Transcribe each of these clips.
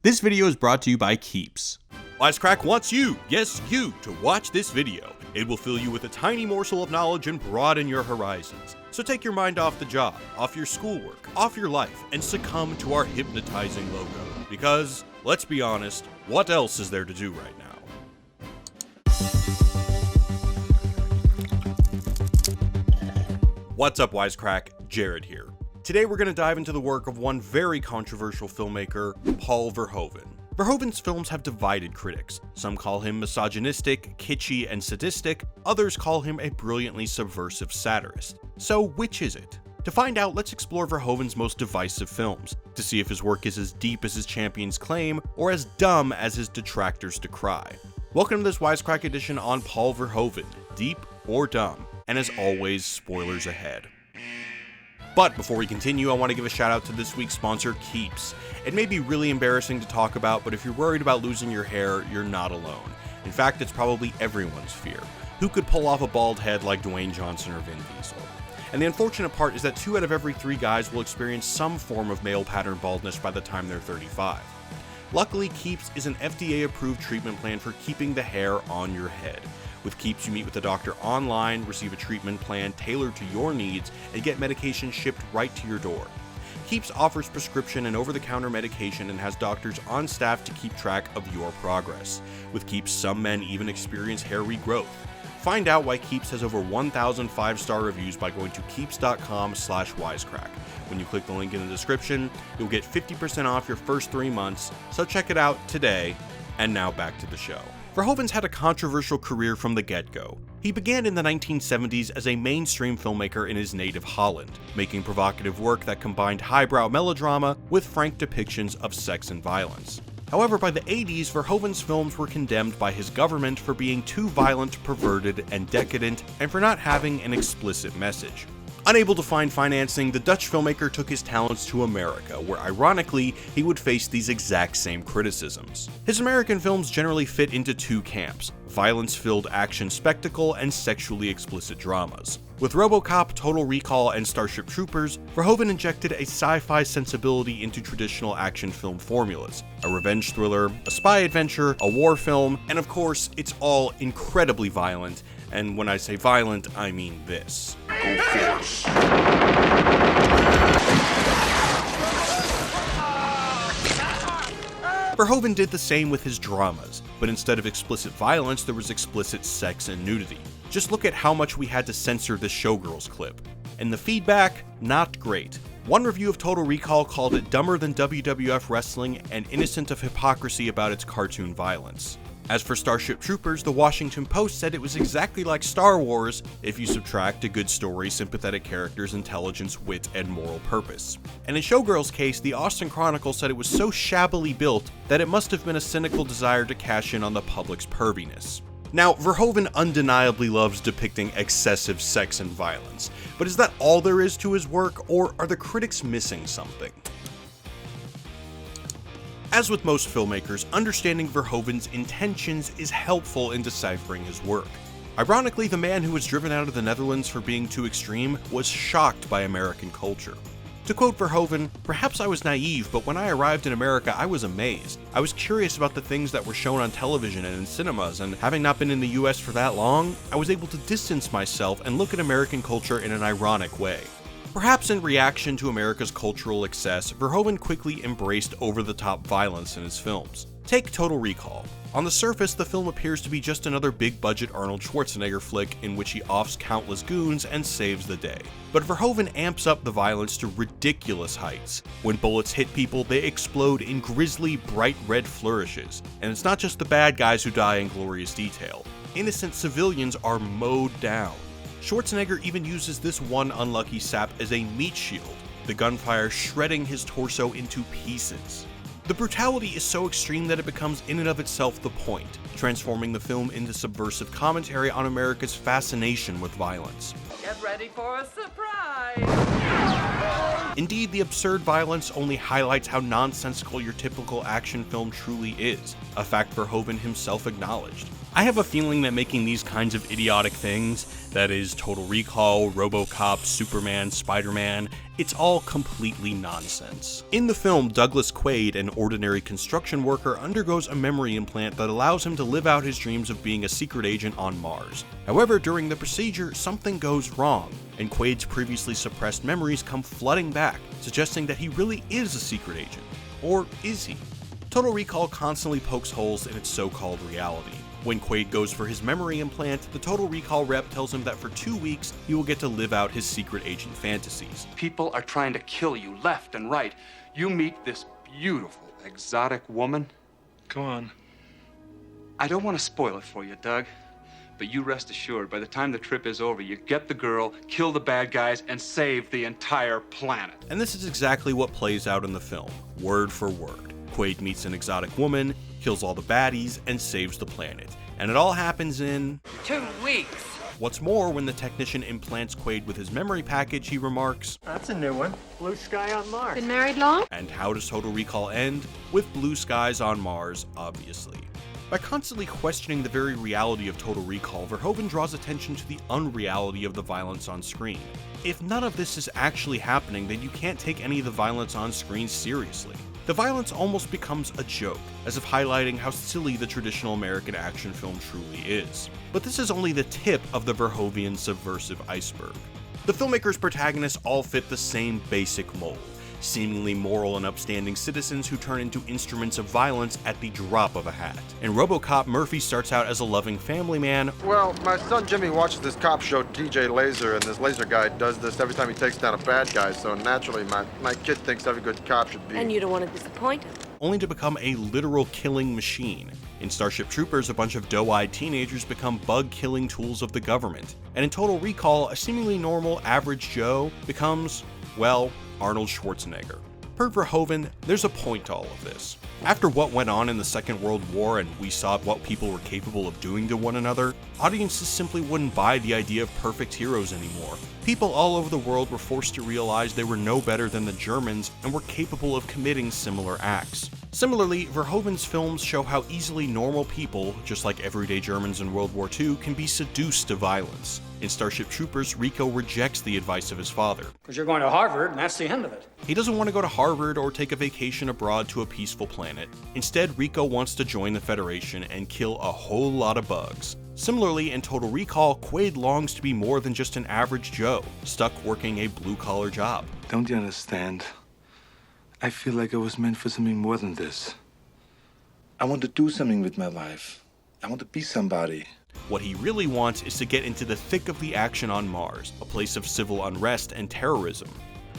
This video is brought to you by Keeps. Wisecrack wants you, yes you, to watch this video. It will fill you with a tiny morsel of knowledge and broaden your horizons. So take your mind off the job, off your schoolwork, off your life, and succumb to our hypnotizing logo. Because, let's be honest, what else is there to do right now? What's up, Wisecrack? Jared here. Today we're going to dive into the work of one very controversial filmmaker, Paul Verhoeven. Verhoeven's films have divided critics. Some call him misogynistic, kitschy, and sadistic. Others call him a brilliantly subversive satirist. So which is it? To find out, let's explore Verhoeven's most divisive films, to see if his work is as deep as his champions claim, or as dumb as his detractors decry. Welcome to this Wisecrack edition on Paul Verhoeven, deep or dumb, and as always, spoilers ahead. But before we continue, I want to give a shout out to this week's sponsor, Keeps. It may be really embarrassing to talk about, but if you're worried about losing your hair, you're not alone. In fact, it's probably everyone's fear. Who could pull off a bald head like Dwayne Johnson or Vin Diesel? And the unfortunate part is that 2 out of every 3 guys will experience some form of male pattern baldness by the time they're 35. Luckily, Keeps is an FDA-approved treatment plan for keeping the hair on your head. With Keeps, you meet with a doctor online, receive a treatment plan tailored to your needs, and get medication shipped right to your door. Keeps offers prescription and over-the-counter medication and has doctors on staff to keep track of your progress. With Keeps, some men even experience hair regrowth. Find out why Keeps has over 1,000 5-star reviews by going to keeps.com/wisecrack. When you click the link in the description, you'll get 50% off your first 3 months, so check it out today. And now back to the show. Verhoeven's had a controversial career from the get-go. He began in the 1970s as a mainstream filmmaker in his native Holland, making provocative work that combined highbrow melodrama with frank depictions of sex and violence. However, by the 80s, Verhoeven's films were condemned by his government for being too violent, perverted, and decadent, and for not having an explicit message. Unable to find financing, the Dutch filmmaker took his talents to America, where ironically, he would face these exact same criticisms. His American films generally fit into 2 camps: violence-filled action spectacle and sexually explicit dramas. With RoboCop, Total Recall, and Starship Troopers, Verhoeven injected a sci-fi sensibility into traditional action film formulas: a revenge thriller, a spy adventure, a war film, and of course, it's all incredibly violent. And when I say violent, I mean this. Go force. Verhoeven did the same with his dramas, but instead of explicit violence, there was explicit sex and nudity. Just look at how much we had to censor this Showgirls clip. And the feedback, not great. One review of Total Recall called it dumber than WWF wrestling and innocent of hypocrisy about its cartoon violence. As for Starship Troopers, the Washington Post said it was exactly like Star Wars if you subtract a good story, sympathetic characters, intelligence, wit, and moral purpose. And in Showgirls' case, the Austin Chronicle said it was so shabbily built that it must have been a cynical desire to cash in on the public's perviness. Now, Verhoeven undeniably loves depicting excessive sex and violence, but is that all there is to his work, or are the critics missing something? As with most filmmakers, understanding Verhoeven's intentions is helpful in deciphering his work. Ironically, the man who was driven out of the Netherlands for being too extreme was shocked by American culture. To quote Verhoeven, "Perhaps I was naive, but when I arrived in America, I was amazed. I was curious about the things that were shown on television and in cinemas, and having not been in the US for that long, I was able to distance myself and look at American culture in an ironic way." Perhaps in reaction to America's cultural excess, Verhoeven quickly embraced over-the-top violence in his films. Take Total Recall. On the surface, the film appears to be just another big-budget Arnold Schwarzenegger flick in which he offs countless goons and saves the day. But Verhoeven amps up the violence to ridiculous heights. When bullets hit people, they explode in grisly, bright red flourishes. And it's not just the bad guys who die in glorious detail. Innocent civilians are mowed down. Schwarzenegger even uses this one unlucky sap as a meat shield, the gunfire shredding his torso into pieces. The brutality is so extreme that it becomes in and of itself the point, transforming the film into subversive commentary on America's fascination with violence. Get ready for a surprise! Indeed, the absurd violence only highlights how nonsensical your typical action film truly is, a fact Verhoeven himself acknowledged. I have a feeling that making these kinds of idiotic things, that is Total Recall, RoboCop, Superman, Spider-Man, it's all completely nonsense. In the film, Douglas Quaid, an ordinary construction worker, undergoes a memory implant that allows him to live out his dreams of being a secret agent on Mars. However, during the procedure, something goes wrong, and Quaid's previously suppressed memories come flooding back, suggesting that he really is a secret agent. Or is he? Total Recall constantly pokes holes in its so-called reality. When Quaid goes for his memory implant, the Total Recall rep tells him that for 2 weeks, he will get to live out his secret agent fantasies. People are trying to kill you left and right. You meet this beautiful, exotic woman. Go on. I don't want to spoil it for you, Doug, but you rest assured, by the time the trip is over, you get the girl, kill the bad guys, and save the entire planet. And this is exactly what plays out in the film, word for word. Quaid meets an exotic woman, kills all the baddies, and saves the planet. And it all happens in 2 weeks. What's more, when the technician implants Quaid with his memory package, he remarks, That's a new one. Blue sky on Mars. Been married long? and how does Total Recall end? With blue skies on Mars, obviously. By constantly questioning the very reality of Total Recall, Verhoeven draws attention to the unreality of the violence on screen. If none of this is actually happening, then you can't take any of the violence on screen seriously. The violence almost becomes a joke, as if highlighting how silly the traditional American action film truly is. But this is only the tip of the Verhoevian subversive iceberg. The filmmaker's protagonists all fit the same basic mold, seemingly moral and upstanding citizens who turn into instruments of violence at the drop of a hat. In RoboCop, Murphy starts out as a loving family man. Well, my son Jimmy watches this cop show, DJ Laser, and this laser guy does this every time he takes down a bad guy, so naturally my kid thinks every good cop should be. And you don't want to disappoint him. Only to become a literal killing machine. In Starship Troopers, a bunch of doe-eyed teenagers become bug-killing tools of the government. And in Total Recall, a seemingly normal, average Joe becomes, well, Arnold Schwarzenegger. Per Verhoeven, there's a point to all of this. After what went on in the Second World War and we saw what people were capable of doing to one another, audiences simply wouldn't buy the idea of perfect heroes anymore. People all over the world were forced to realize they were no better than the Germans and were capable of committing similar acts. Similarly, Verhoeven's films show how easily normal people, just like everyday Germans in World War II, can be seduced to violence. In Starship Troopers, Rico rejects the advice of his father. Because you're going to Harvard, and that's the end of it. He doesn't want to go to Harvard or take a vacation abroad to a peaceful planet. Instead, Rico wants to join the Federation and kill a whole lot of bugs. Similarly, in Total Recall, Quaid longs to be more than just an average Joe, stuck working a blue-collar job. Don't you understand? I feel like I was meant for something more than this. I want to do something with my life. I want to be somebody. What he really wants is to get into the thick of the action on Mars, a place of civil unrest and terrorism.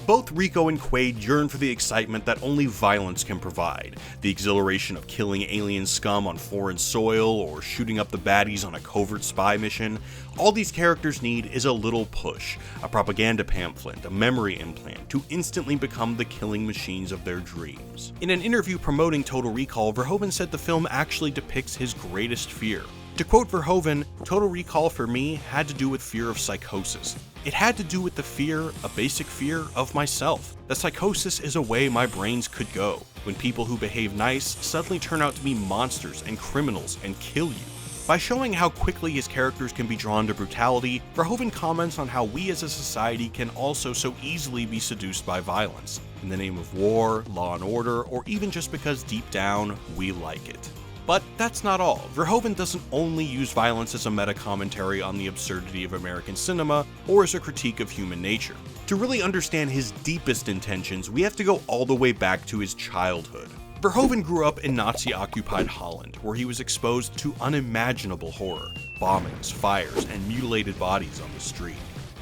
Both Rico and Quaid yearn for the excitement that only violence can provide, the exhilaration of killing alien scum on foreign soil or shooting up the baddies on a covert spy mission. All these characters need is a little push, a propaganda pamphlet, a memory implant, to instantly become the killing machines of their dreams. In an interview promoting Total Recall, Verhoeven said the film actually depicts his greatest fear. To quote Verhoeven, Total Recall for me had to do with fear of psychosis. It had to do with the fear, a basic fear, of myself. That psychosis is a way my brains could go, when people who behave nice suddenly turn out to be monsters and criminals and kill you. By showing how quickly his characters can be drawn to brutality, Verhoeven comments on how we as a society can also so easily be seduced by violence, in the name of war, law and order, or even just because deep down, we like it. But that's not all. Verhoeven doesn't only use violence as a meta-commentary on the absurdity of American cinema, or as a critique of human nature. To really understand his deepest intentions, we have to go all the way back to his childhood. Verhoeven grew up in Nazi-occupied Holland, where he was exposed to unimaginable horror, bombings, fires, and mutilated bodies on the street.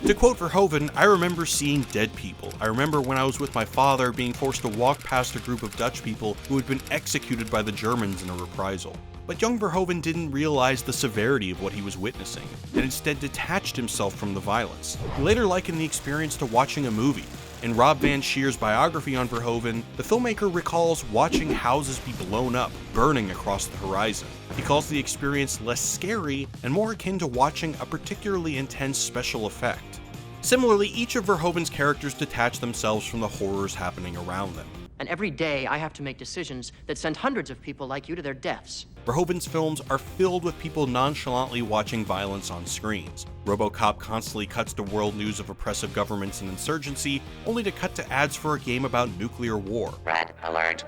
To quote Verhoeven, I remember seeing dead people. I remember when I was with my father being forced to walk past a group of Dutch people who had been executed by the Germans in a reprisal. But young Verhoeven didn't realize the severity of what he was witnessing, and instead detached himself from the violence. He later likened the experience to watching a movie. In Rob Van Sheer's biography on Verhoeven, the filmmaker recalls watching houses be blown up, burning across the horizon. He calls the experience less scary and more akin to watching a particularly intense special effect. Similarly, each of Verhoeven's characters detach themselves from the horrors happening around them. And every day I have to make decisions that send hundreds of people like you to their deaths. Verhoeven's films are filled with people nonchalantly watching violence on screens. RoboCop constantly cuts to world news of oppressive governments and insurgency, only to cut to ads for a game about nuclear war. Red alert.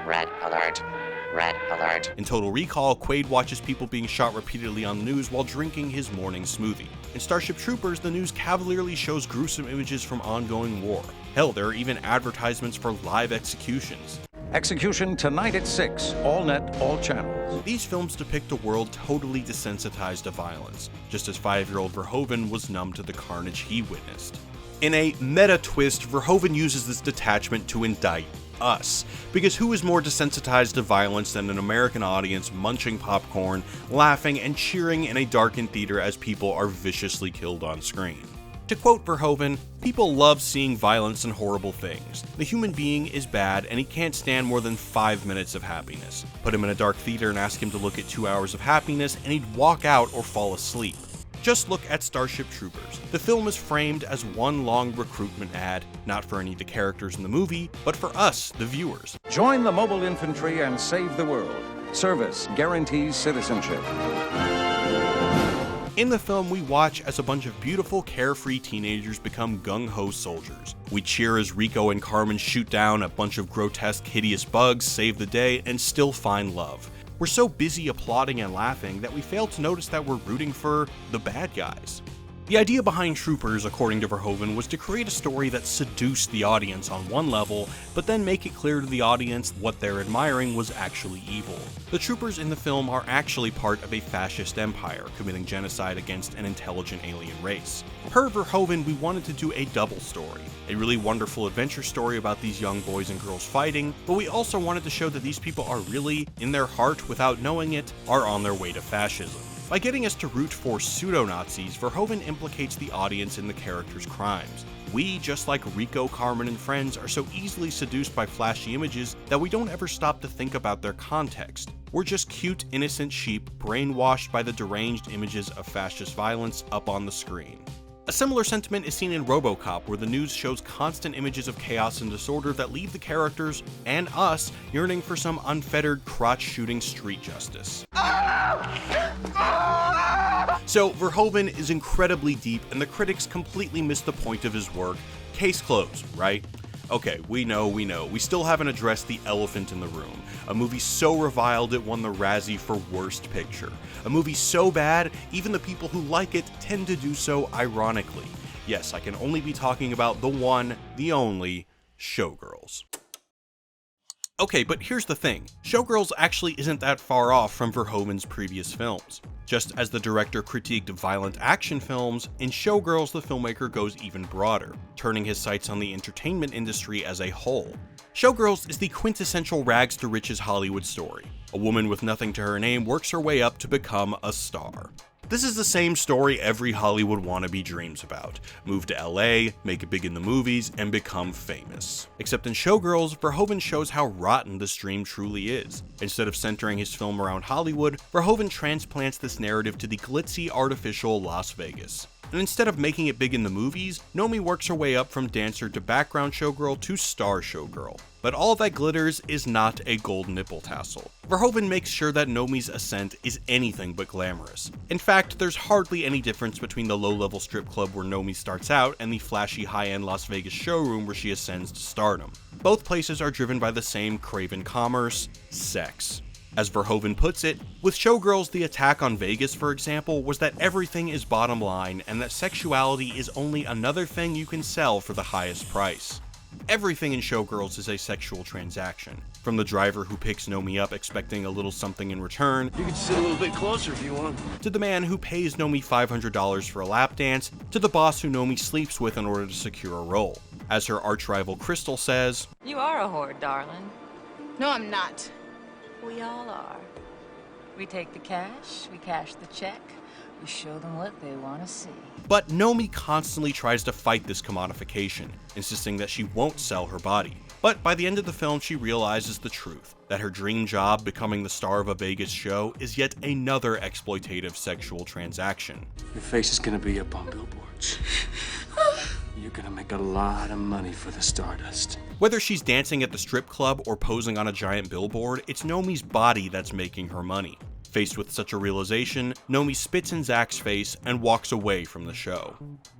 Red alert. Red alert. In Total Recall, Quaid watches people being shot repeatedly on the news while drinking his morning smoothie. In Starship Troopers, the news cavalierly shows gruesome images from ongoing war. Hell, there are even advertisements for live executions. Execution tonight at 6, all net, all channels. These films depict a world totally desensitized to violence, just as 5-year-old Verhoeven was numb to the carnage he witnessed. In a meta twist, Verhoeven uses this detachment to indict us, because who is more desensitized to violence than an American audience munching popcorn, laughing, and cheering in a darkened theater as people are viciously killed on screen? To quote Verhoeven, "People love seeing violence and horrible things. The human being is bad and he can't stand more than 5 minutes of happiness. Put him in a dark theater and ask him to look at 2 hours of happiness and he'd walk out or fall asleep." Just look at Starship Troopers. The film is framed as one long recruitment ad, not for any of the characters in the movie, but for us, the viewers. Join the mobile infantry and save the world. Service guarantees citizenship. In the film, we watch as a bunch of beautiful, carefree teenagers become gung-ho soldiers. We cheer as Rico and Carmen shoot down a bunch of grotesque, hideous bugs, save the day, and still find love. We're so busy applauding and laughing that we fail to notice that we're rooting for the bad guys. The idea behind Troopers, according to Verhoeven, was to create a story that seduced the audience on one level, but then make it clear to the audience what they're admiring was actually evil. The troopers in the film are actually part of a fascist empire, committing genocide against an intelligent alien race. Per Verhoeven, we wanted to do a double story, a really wonderful adventure story about these young boys and girls fighting, but we also wanted to show that these people are really, in their heart, without knowing it, are on their way to fascism. By getting us to root for pseudo-Nazis, Verhoeven implicates the audience in the characters' crimes. We, just like Rico, Carmen, and friends, are so easily seduced by flashy images that we don't ever stop to think about their context. We're just cute, innocent sheep brainwashed by the deranged images of fascist violence up on the screen. A similar sentiment is seen in RoboCop, where the news shows constant images of chaos and disorder that leave the characters, and us, yearning for some unfettered, crotch-shooting street justice. So, Verhoeven is incredibly deep, and the critics completely miss the point of his work. Case closed, right? Okay, we know. We still haven't addressed the elephant in the room. A movie so reviled it won the Razzie for Worst Picture. A movie so bad, even the people who like it tend to do so ironically. Yes, I can only be talking about the one, the only, Showgirls. Okay, but here's the thing. Showgirls actually isn't that far off from Verhoeven's previous films. Just as the director critiqued violent action films, in Showgirls the filmmaker goes even broader, turning his sights on the entertainment industry as a whole. Showgirls is the quintessential rags to riches Hollywood story. A woman with nothing to her name works her way up to become a star. This is the same story every Hollywood wannabe dreams about. Move to LA, make it big in the movies, and become famous. Except in Showgirls, Verhoeven shows how rotten this dream truly is. Instead of centering his film around Hollywood, Verhoeven transplants this narrative to the glitzy, artificial Las Vegas. And instead of making it big in the movies, Nomi works her way up from dancer to background showgirl to star showgirl. But all that glitters is not a gold nipple tassel. Verhoeven makes sure that Nomi's ascent is anything but glamorous. In fact, there's hardly any difference between the low-level strip club where Nomi starts out and the flashy high-end Las Vegas showroom where she ascends to stardom. Both places are driven by the same craven commerce: sex. As Verhoeven puts it, with Showgirls, the attack on Vegas, for example, was that everything is bottom line and that sexuality is only another thing you can sell for the highest price. Everything in Showgirls is a sexual transaction. From the driver who picks Nomi up expecting a little something in return, you can sit a little bit closer if you want, to the man who pays Nomi $500 for a lap dance, to the boss who Nomi sleeps with in order to secure a role. As her arch-rival Crystal says, You are a whore, darling. No, I'm not. We all are. We take the cash, we cash the check, we show them what they want to see. But Nomi constantly tries to fight this commodification, insisting that she won't sell her body. But by the end of the film, she realizes the truth, that her dream job, becoming the star of a Vegas show, is yet another exploitative sexual transaction. Your face is gonna be up on billboards. You're gonna make a lot of money for the Stardust. Whether she's dancing at the strip club or posing on a giant billboard, it's Nomi's body that's making her money. Faced with such a realization, Nomi spits in Zach's face and walks away from the show.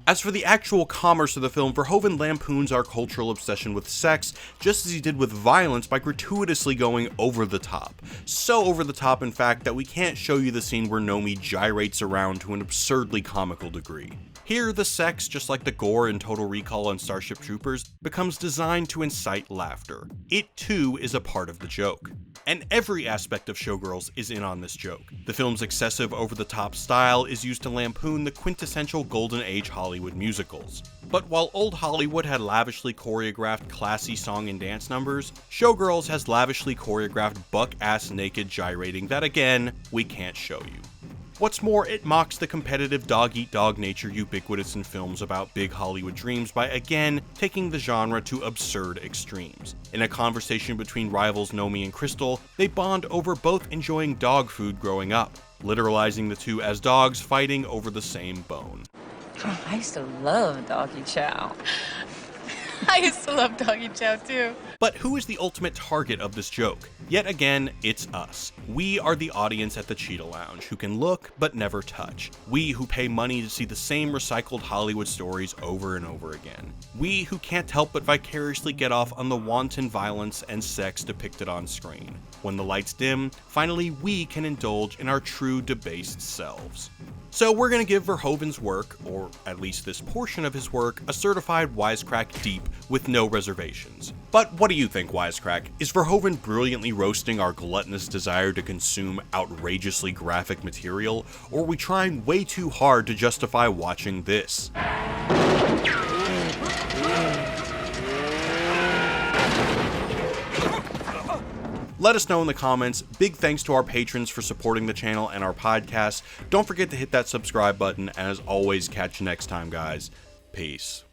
As for the actual commerce of the film, Verhoeven lampoons our cultural obsession with sex, just as he did with violence by gratuitously going over the top. So over the top, in fact, that we can't show you the scene where Nomi gyrates around to an absurdly comical degree. Here, the sex, just like the gore in Total Recall and Starship Troopers, becomes designed to incite laughter. It too is a part of the joke. And every aspect of Showgirls is in on this joke. The film's excessive over-the-top style is used to lampoon the quintessential Golden Age Hollywood musicals. But while old Hollywood had lavishly choreographed classy song and dance numbers, Showgirls has lavishly choreographed buck-ass naked gyrating that, again, we can't show you. What's more, it mocks the competitive dog-eat-dog nature ubiquitous in films about big Hollywood dreams by again taking the genre to absurd extremes. In a conversation between rivals Nomi and Crystal, they bond over both enjoying dog food growing up, literalizing the two as dogs fighting over the same bone. Oh, I used to love doggy chow. I used to love doggy chow too. But who is the ultimate target of this joke? Yet again, it's us. We are the audience at the Cheetah Lounge, who can look but never touch. We who pay money to see the same recycled Hollywood stories over and over again. We who can't help but vicariously get off on the wanton violence and sex depicted on screen. When the lights dim, finally we can indulge in our true debased selves. So we're gonna give Verhoeven's work, or at least this portion of his work, a certified Wisecrack deep with no reservations. But what do you think, Wisecrack? Is Verhoeven brilliantly roasting our gluttonous desire to consume outrageously graphic material, or are we trying way too hard to justify watching this? Let us know in the comments. Big thanks to our patrons for supporting the channel and our podcast. Don't forget to hit that subscribe button, and as always, catch you next time, guys. Peace.